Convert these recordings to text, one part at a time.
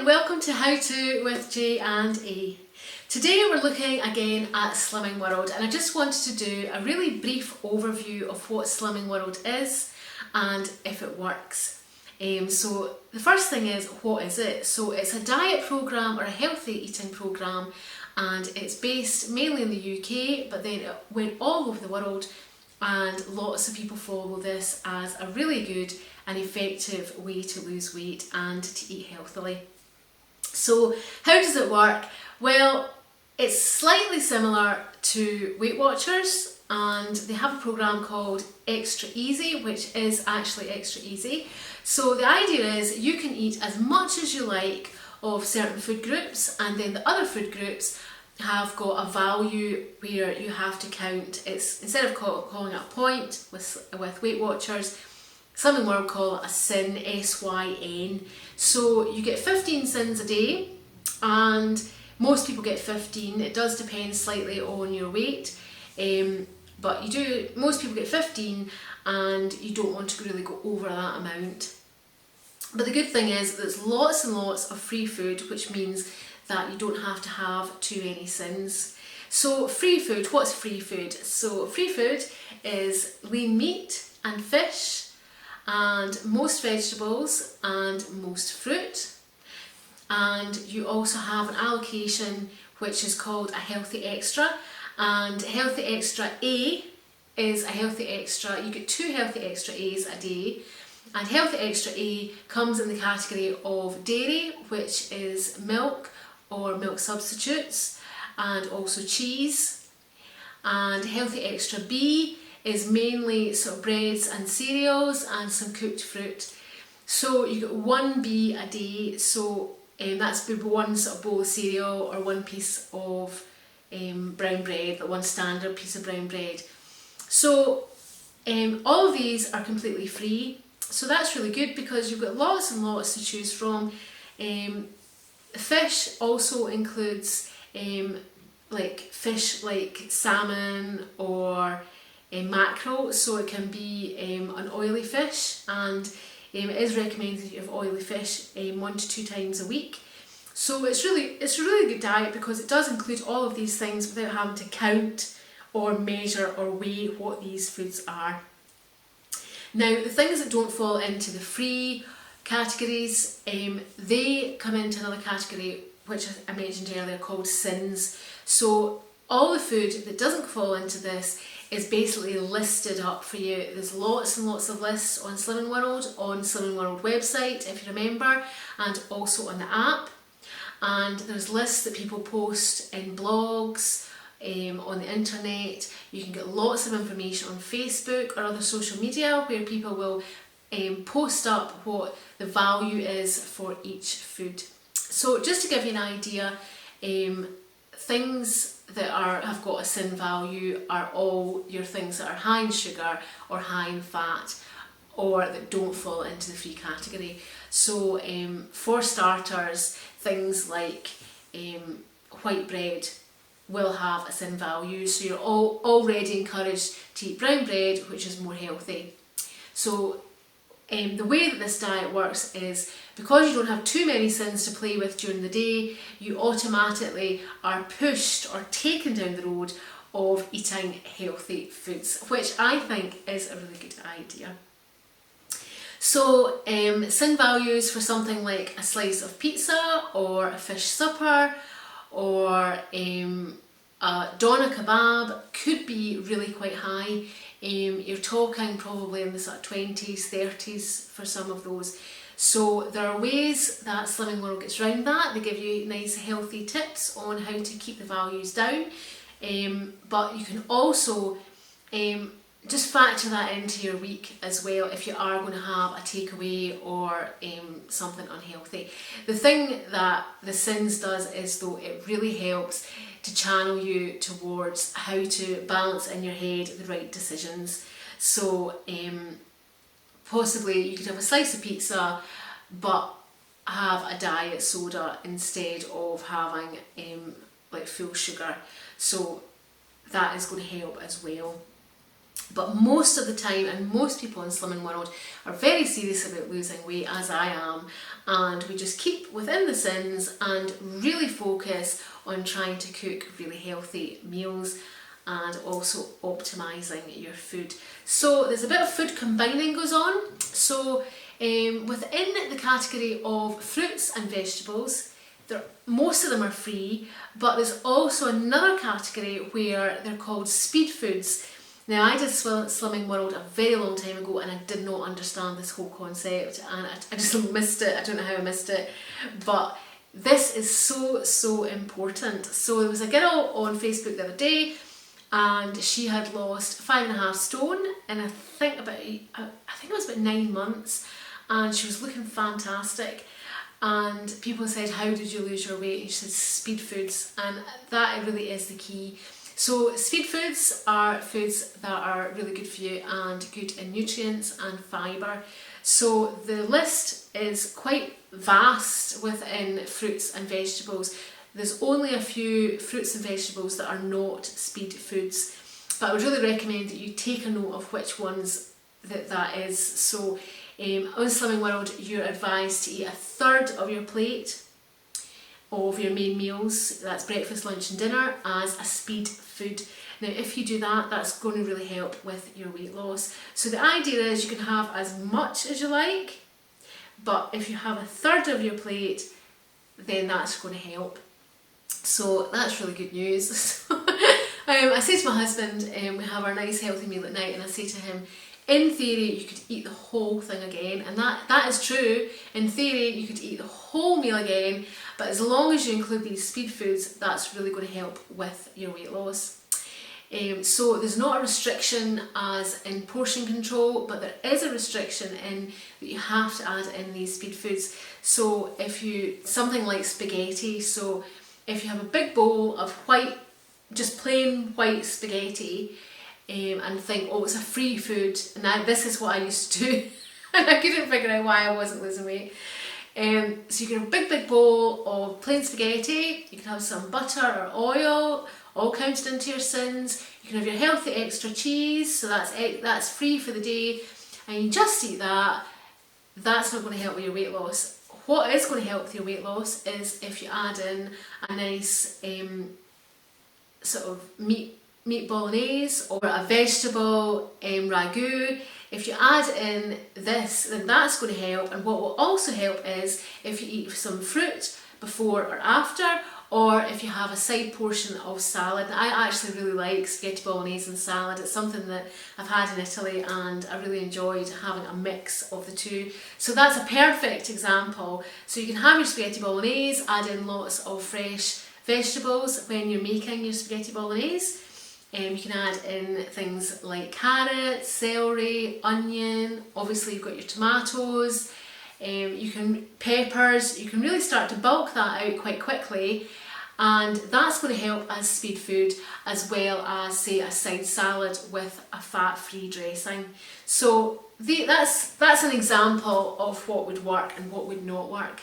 and welcome to How To with J and A. Today we're looking again at Slimming World, and I just wanted to do a really brief overview of what Slimming World is and if it works. So the first thing is, what is it? So it's a diet program or a healthy eating program, and it's based mainly in the UK, but then it went all over the world, and lots of people follow this as a really good and effective way to lose weight and to eat healthily. So how does it work? Well, it's slightly similar to Weight Watchers, and they have a program called Extra Easy, which is actually extra easy. So the idea is you can eat as much as you like of certain food groups, and then the other food groups have got a value where you have to count. It's instead of calling it a point with Weight Watchers, Slimming World call it a Syn, S-Y-N. So you get 15 Syns a day, and most people get 15. It does depend slightly on your weight, but most people get 15, and you don't want to really go over that amount. But the good thing is there's lots and lots of free food, which means that you don't have to have too many Syns. So free food, what's free food? So free food is lean meat and fish, and most vegetables and most fruit. And you also have an allocation which is called a healthy extra, and healthy extra A is a healthy extra. You get 2 healthy extra A's a day, and healthy extra A comes in the category of dairy, which is milk or milk substitutes, and also cheese. And healthy extra B is mainly sort of breads and cereals and some cooked fruit. So you get 1 B a day, so that's one sort of bowl of cereal or 1 piece of brown bread, like 1 standard piece of brown bread. So all of these are completely free, so that's really good because you've got lots and lots to choose from. Fish also includes like fish like salmon or mackerel, so it can be an oily fish, and it is recommended you have oily fish 1 to 2 times a week. So it's a really good diet because it does include all of these things without having to count or measure or weigh what these foods are. Now, the things that don't fall into the free categories, they come into another category which I mentioned earlier called Syns. So all the food that doesn't fall into this is basically listed up for you. There's lots and lots of lists on Slimming World, on Slimming World website if you remember, and also on the app. And there's lists that people post in blogs, on the internet. You can get lots of information on Facebook or other social media where people will post up what the value is for each food. So just to give you an idea, things that have got a Syn value are all your things that are high in sugar or high in fat, or that don't fall into the free category. So for starters, things like white bread will have a Syn value, so you're already encouraged to eat brown bread, which is more healthy. So the way that this diet works is because you don't have too many Syns to play with during the day, you automatically are pushed or taken down the road of eating healthy foods, which I think is a really good idea. So Syn values for something like a slice of pizza or a fish supper or a doner kebab could be really quite high. You're talking probably in the sort of 20s, 30s for some of those. So there are ways that Slimming World gets around that. They give you nice healthy tips on how to keep the values down, but you can also just factor that into your week as well if you are going to have a takeaway or something unhealthy. The thing that the Syns does is, though, it really helps to channel you towards how to balance in your head the right decisions. So possibly you could have a slice of pizza but have a diet soda instead of having like full sugar. So that is going to help as well. But most of the time, and most people in Slimming World are very serious about losing weight, as I am, and we just keep within the Syns and really focus on trying to cook really healthy meals and also optimising your food. So there's a bit of food combining goes on. So within the category of fruits and vegetables, most of them are free, but there's also another category where they're called speed foods. Now, I did Slimming World a very long time ago and I did not understand this whole concept, and I just missed it. I don't know how I missed it, but this is so important. So there was a girl on Facebook the other day and she had lost 5.5 stone in I think it was about 9 months, and she was looking fantastic. And people said, how did you lose your weight? And she said, speed foods, and that really is the key. So speed foods are foods that are really good for you and good in nutrients and fibre. So the list is quite vast within fruits and vegetables. There's only a few fruits and vegetables that are not speed foods, but I would really recommend that you take a note of which ones that is. So on Slimming World, you're advised to eat 1/3 of your plate of your main meals, that's breakfast, lunch and dinner, as a speed food. Now if you do that, that's going to really help with your weight loss. So the idea is you can have as much as you like, but if you have 1/3 of your plate, then that's going to help. So that's really good news. I say to my husband, we have our nice healthy meal at night, and I say to him, in theory you could eat the whole thing again, and that is true. In theory you could eat the whole meal again, but as long as you include these speed foods, that's really going to help with your weight loss. So there's not a restriction as in portion control, but there is a restriction in that you have to add in these speed foods. So if you, something like spaghetti, so if you have a big bowl of white, just plain white spaghetti, and think, oh, it's a free food, and this is what I used to do, and I couldn't figure out why I wasn't losing weight. So you can have a big bowl of plain spaghetti, you can have some butter or oil, all counted into your Syns. You can have your healthy extra cheese, so that's free for the day, and you just eat that. That's not going to help with your weight loss. What is going to help with your weight loss is if you add in a nice sort of meat bolognese or a vegetable ragu. If you add in this, then that's going to help. And what will also help is if you eat some fruit before or after, or if you have a side portion of salad. I actually really like spaghetti bolognese and salad. It's something that I've had in Italy and I really enjoyed having a mix of the two. So that's a perfect example. So you can have your spaghetti bolognese, add in lots of fresh vegetables when you're making your spaghetti bolognese. You can add in things like carrots, celery, onion, obviously you've got your tomatoes, you can peppers. You can really start to bulk that out quite quickly, and that's going to help as speed food, as well as say a side salad with a fat-free dressing. So that's an example of what would work and what would not work.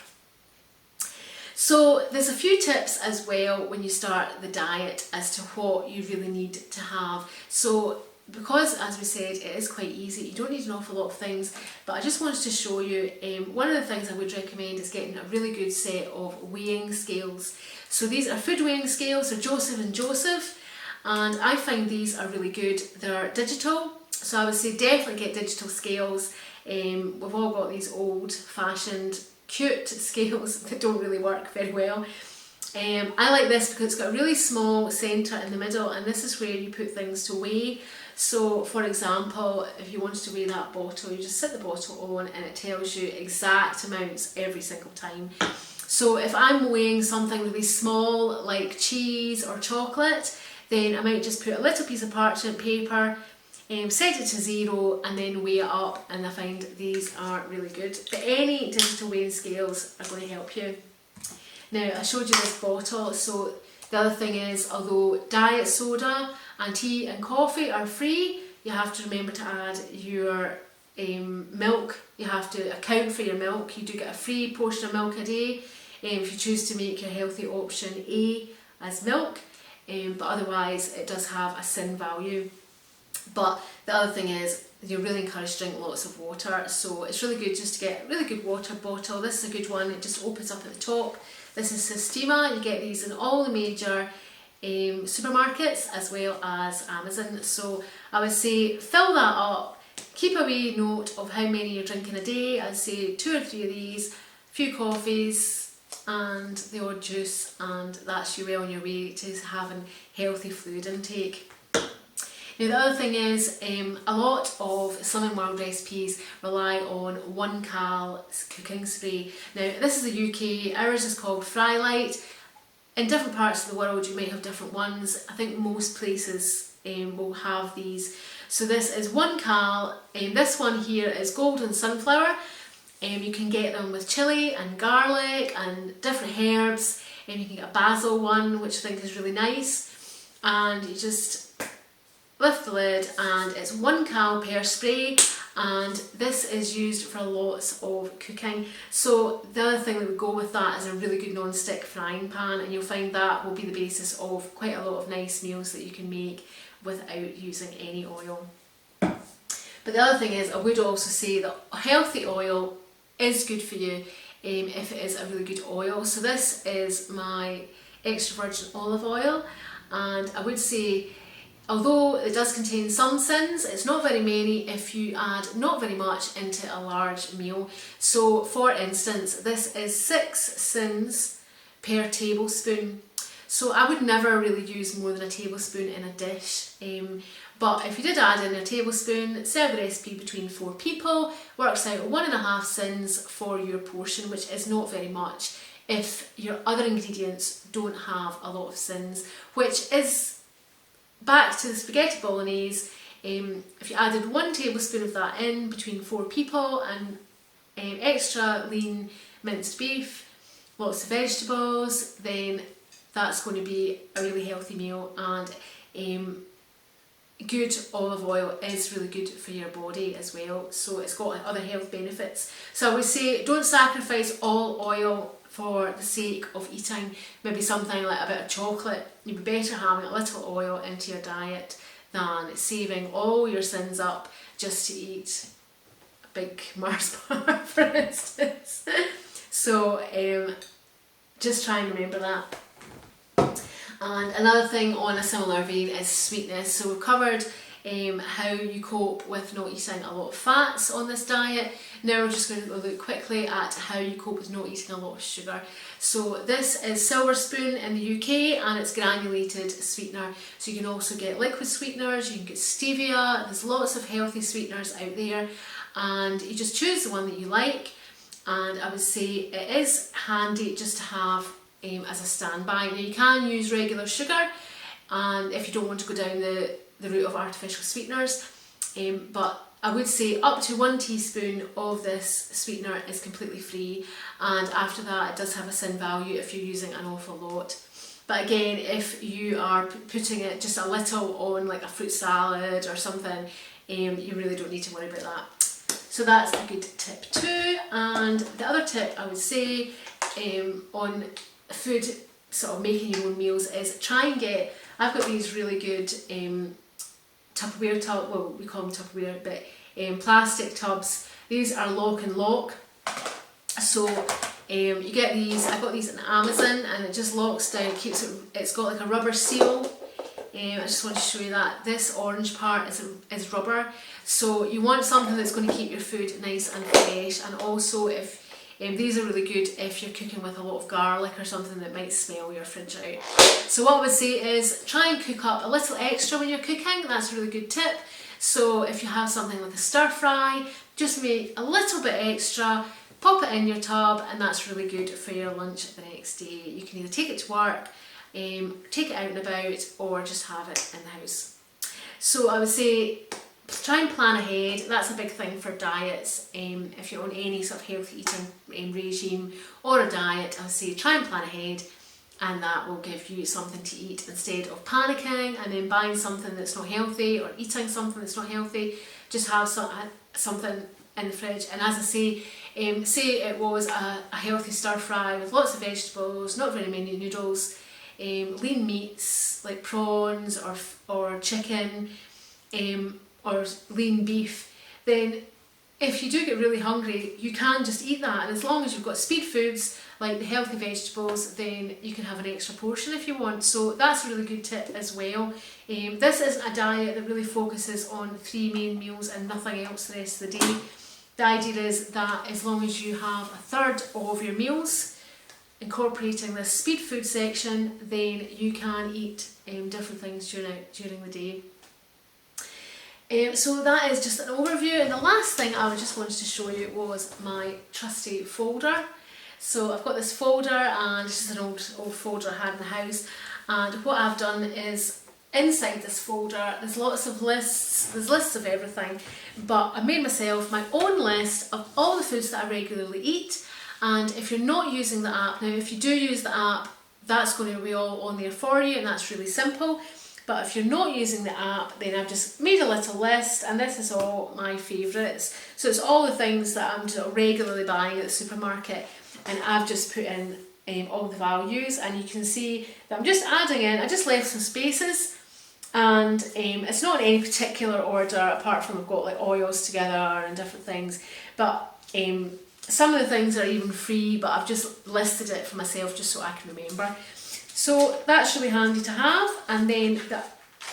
So there's a few tips as well when you start the diet as to what you really need to have. So because, as we said, it is quite easy, you don't need an awful lot of things, but I just wanted to show you, one of the things I would recommend is getting a really good set of weighing scales. So these are food weighing scales, they're Joseph and Joseph, and I find these are really good. They're digital, so I would say definitely get digital scales. We've all got these old-fashioned cute scales that don't really work very well. I like this because it's got a really small centre in the middle, and this is where you put things to weigh. So for example, if you wanted to weigh that bottle, you just sit the bottle on and it tells you exact amounts every single time. So if I'm weighing something really small like cheese or chocolate, then I might just put a little piece of parchment paper, set it to 0 and then weigh it up, and I find these are really good. But any digital weighing scales are going to help you. Now I showed you this bottle, so the other thing is, although diet soda and tea and coffee are free, you have to remember to add your milk. You have to account for your milk. You do get a free portion of milk a day if you choose to make your healthy option A as milk, but otherwise it does have a Syn value. But the other thing is, you're really encouraged to drink lots of water, so it's really good just to get a really good water bottle. This is a good one, it just opens up at the top. This is Systema. You get these in all the major supermarkets as well as Amazon. So I would say fill that up, keep a wee note of how many you're drinking a day. I'd say 2 or 3 of these, a few coffees and the odd juice, and that's you well on your way to having healthy fluid intake. Now the other thing is, a lot of Slimming World recipes rely on 1 cal cooking spray. Now this is the UK, ours is called Frylight. In different parts of the world you might have different ones. I think most places will have these. So this is 1 cal, this one here is golden sunflower. You can get them with chilli and garlic and different herbs. You can get a basil one, which I think is really nice. And you just lift the lid and it's 1 cal per spray, and this is used for lots of cooking. So the other thing that would go with that is a really good non-stick frying pan, and you'll find that will be the basis of quite a lot of nice meals that you can make without using any oil. But the other thing is, I would also say that healthy oil is good for you if it is a really good oil. So this is my extra virgin olive oil, and I would say, although it does contain some Syns, it's not very many if you add not very much into a large meal. So for instance, this is 6 Syns per tablespoon. So I would never really use more than a tablespoon in a dish. But if you did add in a tablespoon, serve the recipe between 4 people, works out 1.5 Syns for your portion, which is not very much if your other ingredients don't have a lot of Syns, which is back to the spaghetti bolognese. If you added 1 tablespoon of that in between 4 people, and extra lean minced beef, lots of vegetables, then that's going to be a really healthy meal. And good olive oil is really good for your body as well, so it's got other health benefits. So I would say don't sacrifice all oil for the sake of eating maybe something like a bit of chocolate. You'd be better having a little oil into your diet than saving all your Syns up just to eat a big Mars bar, for instance. So just try and remember that. And another thing on a similar vein is sweetness. So we've covered how you cope with not eating a lot of fats on this diet. Now we're just going to look quickly at how you cope with not eating a lot of sugar. So this is Silver Spoon in the UK, and it's granulated sweetener. So you can also get liquid sweeteners, you can get stevia, there's lots of healthy sweeteners out there, and you just choose the one that you like. And I would say it is handy just to have as a standby. Now you can use regular sugar, and if you don't want to go down the route of artificial sweeteners, but I would say up to 1 teaspoon of this sweetener is completely free, and after that it does have a Syn value if you're using an awful lot. But again, if you are putting it just a little on like a fruit salad or something, you really don't need to worry about that. So that's a good tip too. And the other tip I would say on food, sort of making your own meals, is try and get, I've got these really good Tupperware tub, well we call them Tupperware, but plastic tubs. These are lock and lock. So you get these, I got these on Amazon, and it just locks down, keeps it, it's got like a rubber seal. I just want to show you that this orange part is rubber, so you want something that's going to keep your food nice and fresh. And also, if these are really good if you're cooking with a lot of garlic or something that might smell your fridge out. So what I would say is try and cook up a little extra when you're cooking. That's a really good tip. So if you have something like a stir fry, just make a little bit extra, pop it in your tub, and that's really good for your lunch the next day. You can either take it to work, take it out and about, or just have it in the house. So I would say try and plan ahead. That's a big thing for diets. If you're on any sort of healthy eating regime or a diet, I would say try and plan ahead, and that will give you something to eat instead of panicking and then buying something that's not healthy or eating something that's not healthy. Just have something in the fridge. And as I say it was a healthy stir fry with lots of vegetables, not very many noodles, lean meats like prawns or chicken, or lean beef, then if you do get really hungry, you can just eat that, and as long as you've got speed foods like the healthy vegetables, then you can have an extra portion if you want. So that's a really good tip as well. This isn't a diet that really focuses on 3 main meals and nothing else the rest of the day. The idea is that as long as you have a third of your meals incorporating this speed food section, then you can eat different things during the day. So that is just an overview, and the last thing I just wanted to show you was my trusty folder. So I've got this folder, and it's just an old folder I had in the house, and what I've done is inside this folder there's lots of lists, there's lists of everything, but I made myself my own list of all the foods that I regularly eat. And if you're not using the app, now if you do use the app, that's going to be all on there for you, and that's really simple. But if you're not using the app, then I've just made a little list, and this is all my favourites. So it's all the things that I'm regularly buying at the supermarket, and I've just put in all the values, and you can see that I'm just adding in, I just left some spaces, and it's not in any particular order apart from I've got like oils together and different things, but some of the things are even free, but I've just listed it for myself just so I can remember. So that's really handy to have, and then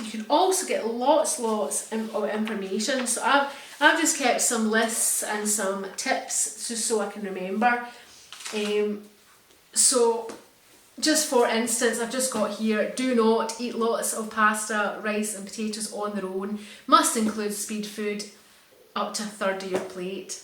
you can also get lots of information. So I've just kept some lists and some tips just so I can remember. So just for instance, I've just got here, do not eat lots of pasta, rice and potatoes on their own. Must include speed food up to a third of your plate.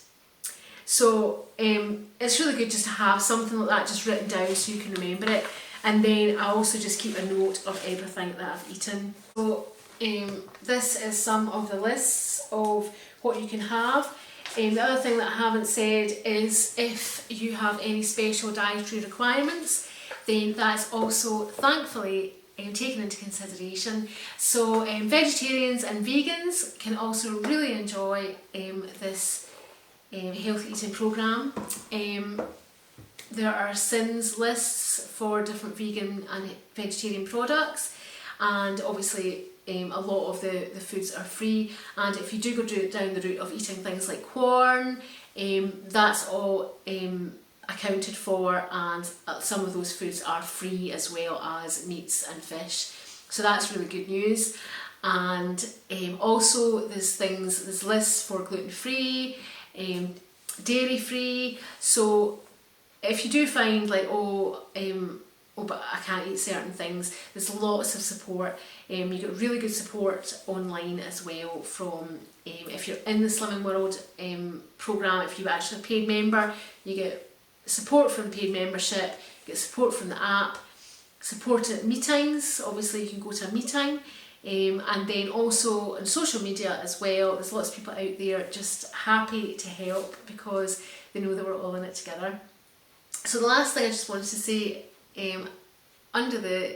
So it's really good just to have something like that just written down so you can remember it. And then I also just keep a note of everything that I've eaten. So this is some of the lists of what you can have. The other thing that I haven't said is if you have any special dietary requirements, then that's also thankfully taken into consideration. So vegetarians and vegans can also really enjoy this healthy eating programme. There are Syns lists for different vegan and vegetarian products, and obviously a lot of the foods are free. And if you do go down the route of eating things like corn, that's all accounted for, and some of those foods are free as well as meats and fish. So that's really good news. And also there's lists for gluten-free, dairy-free. So if you do find like, but I can't eat certain things, there's lots of support. You get really good support online as well from, if you're in the Slimming World programme, if you're actually a paid member, you get support from paid membership, you get support from the app, support at meetings, obviously you can go to a meeting, and then also on social media as well. There's lots of people out there just happy to help because they know that we're all in it together. So the last thing I just wanted to say, under the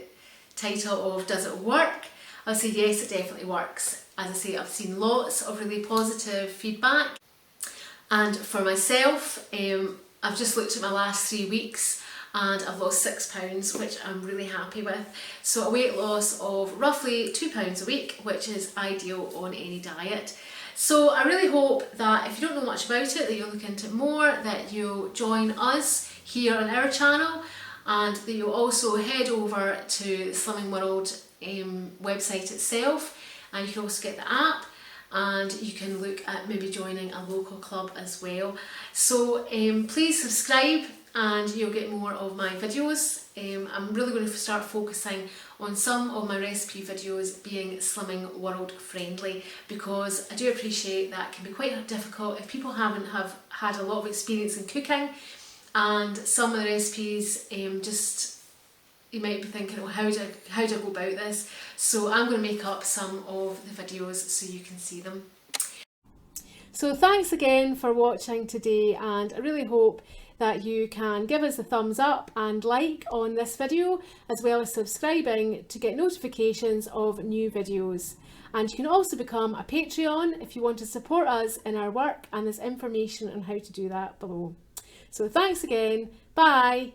title of does it work, I'll say yes, it definitely works. As I say, I've seen lots of really positive feedback, and for myself, I've just looked at my last 3 weeks and I've lost £6, which I'm really happy with. So a weight loss of roughly £2 a week, which is ideal on any diet. So I really hope that if you don't know much about it, that you'll look into it more, that you'll join us here on our channel, and that you'll also head over to the Slimming World website itself, and you can also get the app, and you can look at maybe joining a local club as well. So please subscribe and you'll get more of my videos. I'm really going to start focusing on some of my recipe videos being Slimming World friendly, because I do appreciate that can be quite difficult if people haven't had a lot of experience in cooking, and some of the recipes just, you might be thinking, oh, how do I go about this? So I'm going to make up some of the videos so you can see them. So thanks again for watching today, and I really hope that you can give us a thumbs up and like on this video, as well as subscribing to get notifications of new videos. And you can also become a Patreon if you want to support us in our work, and there's information on how to do that below. So thanks again, bye!